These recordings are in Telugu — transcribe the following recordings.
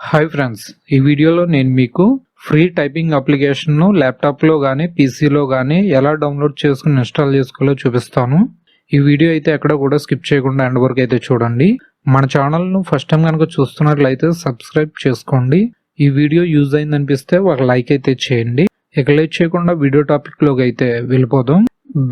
హాయ్ ఫ్రెండ్స్, ఈ వీడియోలో నేను మీకు ఫ్రీ టైపింగ్ అప్లికేషన్ను ల్యాప్టాప్లో కానీ పీసీలో కానీ ఎలా డౌన్లోడ్ చేసుకుని ఇన్స్టాల్ చేసుకోవాలో చూపిస్తాను. ఈ వీడియో అయితే ఎక్కడ కూడా స్కిప్ చేయకుండా ఎండ్ వరకు అయితే చూడండి. మన ఛానల్ను ఫస్ట్ టైం కనుక చూస్తున్నట్లయితే సబ్స్క్రైబ్ చేసుకోండి. ఈ వీడియో యూజ్ అయింది అనిపిస్తే ఒక లైక్ అయితే చేయండి. ఇక లేట్ చేయకుండా వీడియో టాపిక్లోకి అయితే వెళ్ళిపోదాం.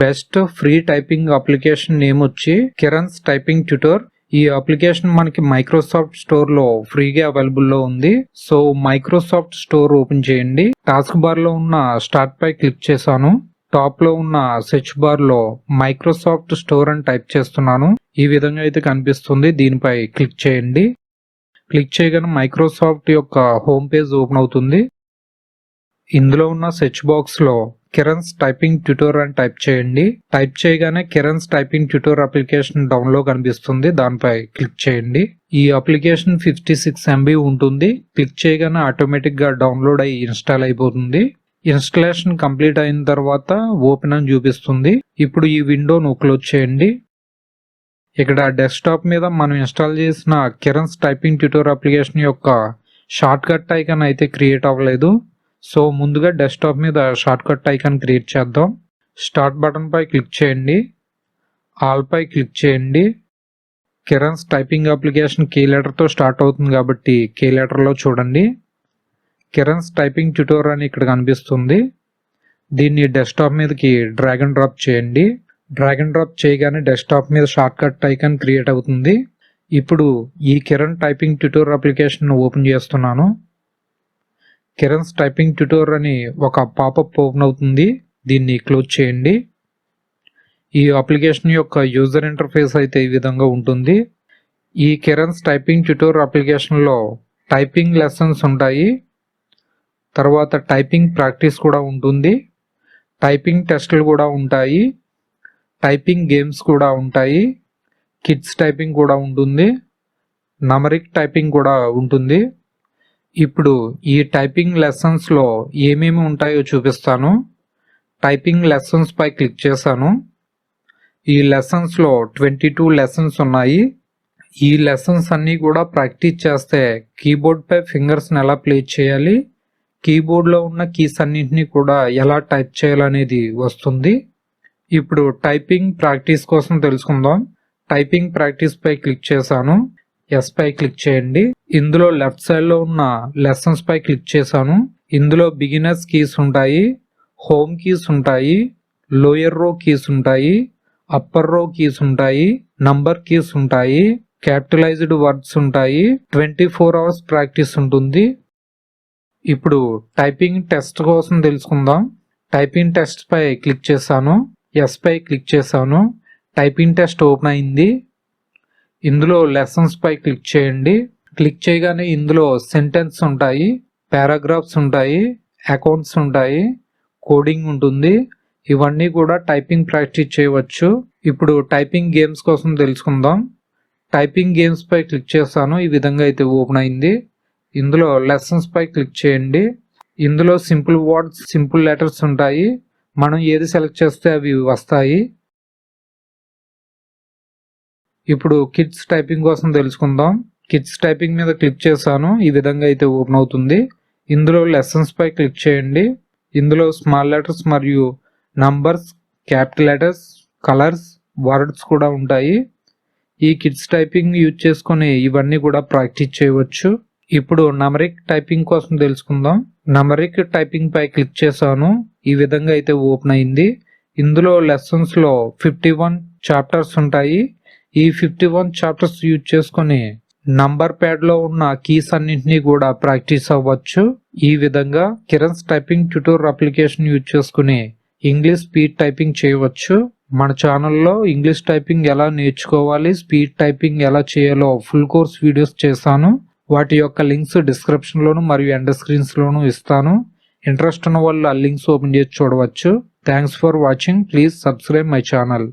Best free typing application name వచ్చి కిరణ్స్ టైపింగ్ ట్యూటర్. ఈ అప్లికేషన్ మనకి మైక్రోసాఫ్ట్ స్టోర్ లో ఫ్రీగా అవైలబుల్ లో ఉంది. సో మైక్రోసాఫ్ట్ స్టోర్ ఓపెన్ చేయండి. టాస్క్ బార్ లో ఉన్న స్టార్ట్ పై క్లిక్ చేశాను. టాప్ లో ఉన్న సెర్చ్ బార్ లో మైక్రోసాఫ్ట్ స్టోర్ అని టైప్ చేస్తున్నాను. ఈ విధంగా అయితే కనిపిస్తుంది. దీనిపై క్లిక్ చేయండి. క్లిక్ చేయగానే మైక్రోసాఫ్ట్ యొక్క హోమ్ పేజ్ ఓపెన్ అవుతుంది. ఇందులో ఉన్న సెర్చ్ బాక్స్ లో కిరణ్స్ టైపింగ్ ట్యూటర్ అని టైప్ చేయండి. టైప్ చేయగానే Kiran's typing tutor application down లో కనిపిస్తుంది. దానిపై క్లిక్ చేయండి. ఈ అప్లికేషన్ 56 MB ఉంటుంది. క్లిక్ చేయగానే ఆటోమేటిక్ గా డౌన్లోడ్ అయ్యి ఇన్స్టాల్ అయిపోతుంది. ఇన్స్టాలేషన్ కంప్లీట్ అయిన తర్వాత ఓపెన్ అని చూపిస్తుంది. ఇప్పుడు ఈ విండోను క్లోజ్ చేయండి. ఇక్కడ డెస్క్టాప్ మీద మనం ఇన్స్టాల్ చేసిన కిరణ్స్ టైపింగ్ ట్యూటర్ అప్లికేషన్ యొక్క షార్ట్ కట్ ఐకాన్ అయితే క్రియేట్ అవ్వలేదు. సో ముందుగా డెస్క్టాప్ మీద షార్ట్ కట్ ఐకాన్ క్రియేట్ చేద్దాం. స్టార్ట్ బటన్ పై క్లిక్ చేయండి. ఆల్ పై క్లిక్ చేయండి. Kiran's typing application K letter తో స్టార్ట్ అవుతుంది కాబట్టి కీ లెటర్ లో చూడండి. కిరణ్స్ టైపింగ్ ట్యూటర్ అని ఇక్కడ కనిపిస్తుంది. దీన్ని డెస్క్టాప్ మీదకి డ్రాగ్ అండ్ డ్రాప్ చేయండి. డ్రాగ్ అండ్ డ్రాప్ చేయగానే డెస్క్టాప్ మీద షార్ట్ కట్ ఐకాన్ క్రియేట్ అవుతుంది. ఇప్పుడు ఈ Kiran typing tutor application open చేస్తున్నాను. కిరణ్స్ టైపింగ్ ట్యూటర్ అని ఒక పాపప్ ఓపెన్ అవుతుంది. దీన్ని క్లోజ్ చేయండి. ఈ అప్లికేషన్ యొక్క యూజర్ ఇంటర్ఫేస్ అయితే ఈ విధంగా ఉంటుంది. ఈ కిరణ్స్ టైపింగ్ ట్యూటర్ అప్లికేషన్లో టైపింగ్ లెసన్స్ ఉంటాయి. తర్వాత టైపింగ్ ప్రాక్టీస్ కూడా ఉంటుంది. టైపింగ్ టెస్టులు కూడా ఉంటాయి. టైపింగ్ గేమ్స్ కూడా ఉంటాయి. కిడ్స్ టైపింగ్ కూడా ఉంటుంది. నంబరిక్ టైపింగ్ కూడా ఉంటుంది. ఇప్పుడు ఈ టైపింగ్ లెసన్స్ లో ఏమేమి ఉంటాయో చూపిస్తాను. టైపింగ్ లెసన్స్ పై క్లిక్ చేశాను. ఈ లెసన్స్ లో 22 లెసన్స్ ఉన్నాయి. ఈ లెసన్స్ అన్ని కూడా ప్రాక్టీస్ చేస్తే కీబోర్డ్ పై ఫింగర్స్ ఎలా ప్లేస్ చేయాలి, కీబోర్డ్ లో ఉన్న కీస్ అన్నింటినీ కూడా ఎలా టైప్ చేయాలనేది వస్తుంది. ఇప్పుడు టైపింగ్ ప్రాక్టీస్ కోసం తెలుసుకుందాం. టైపింగ్ ప్రాక్టీస్ పై క్లిక్ చేశాను. ఎస్ పై క్లిక్ చేయండి. ఇందులో లెఫ్ట్ సైడ్ లో ఉన్న లెసన్స్ పై క్లిక్ చేశాను. ఇందులో బిగినర్స్ కీస్ ఉంటాయి, హోమ్ కీస్ ఉంటాయి, లోయర్ రో కీస్ ఉంటాయి, అప్పర్ రో కీస్ ఉంటాయి, నంబర్ కీస్ ఉంటాయి, క్యాపిటలైజ్డ్ వర్డ్స్ ఉంటాయి. 24 hours ప్రాక్టీస్ ఉంటుంది. ఇప్పుడు టైపింగ్ టెస్ట్ కోసం తెలుసుకుందాం. టైపింగ్ టెస్ట్ పై క్లిక్ చేశాను. ఎస్ పై క్లిక్ చేశాను. టైపింగ్ టెస్ట్ ఓపెన్ అయింది. ఇందులో లెసన్స్ పై క్లిక్ చేయండి. క్లిక్ చేయగానే ఇందులో సెంటెన్స్ ఉంటాయి, పారాగ్రాఫ్స్ ఉంటాయి, అకౌంట్స్ ఉంటాయి, కోడింగ్ ఉంటుంది. ఇవన్నీ కూడా టైపింగ్ ప్రాక్టీస్ చేయవచ్చు. ఇప్పుడు టైపింగ్ గేమ్స్ కోసం తెలుసుకుందాం. టైపింగ్ గేమ్స్ పై క్లిక్ చేస్తాను. ఈ విధంగా అయితే ఓపెన్ అయింది. ఇందులో లెసన్స్ పై క్లిక్ చేయండి. ఇందులో సింపుల్ వర్డ్స్, సింపుల్ లెటర్స్ ఉంటాయి. మనం ఏది సెలెక్ట్ చేస్తే అవి వస్తాయి. ఇప్పుడు కిడ్స్ టైపింగ్ కోసం తెలుసుకుందాం. కిడ్స్ టైపింగ్ మీద క్లిక్ చేశాను. ఈ విధంగా అయితే ఓపెన్ అవుతుంది. ఇందులో లెసన్స్ పై క్లిక్ చేయండి. ఇందులో స్మాల్ లెటర్స్ మరియు numbers, capital letters, colours, words కూడా ఉంటాయి. ఈ కిడ్స్ టైపింగ్ యూజ్ చేసుకుని ఇవన్నీ కూడా ప్రాక్టీస్ చేయవచ్చు. ఇప్పుడు నంబరిక్ టైపింగ్ కోసం తెలుసుకుందాం. నంబరిక్ టైపింగ్ పై క్లిక్ చేశాను. ఈ విధంగా అయితే ఓపెన్ అయింది. ఇందులో లెసన్స్ లో 51 చాప్టర్స్ ఉంటాయి. ఈ 51 చాప్టర్స్ యూజ్ చేసుకుని నంబర్ ప్యాడ్ లో ఉన్న కీస్ అన్నింటినీ కూడా ప్రాక్టీస్ అవ్వచ్చు. ఈ విధంగా Kiran's typing tutor application use చేసుకుని ఇంగ్లీష్ స్పీడ్ టైపింగ్ చేయవచ్చు. మన ఛానల్లో ఇంగ్లీష్ టైపింగ్ ఎలా నేర్చుకోవాలి, స్పీడ్ టైపింగ్ ఎలా చేయాలో ఫుల్ కోర్స్ వీడియోస్ చేశాను. వాటి యొక్క లింక్స్ డిస్క్రిప్షన్ లోను మరియు ఎండ్ స్క్రీన్స్ లోను ఇస్తాను. ఇంట్రెస్ట్ ఉన్న వాళ్ళు ఆ లింక్స్ ఓపెన్ చేసి చూడవచ్చు. Thanks for watching. Please subscribe my channel.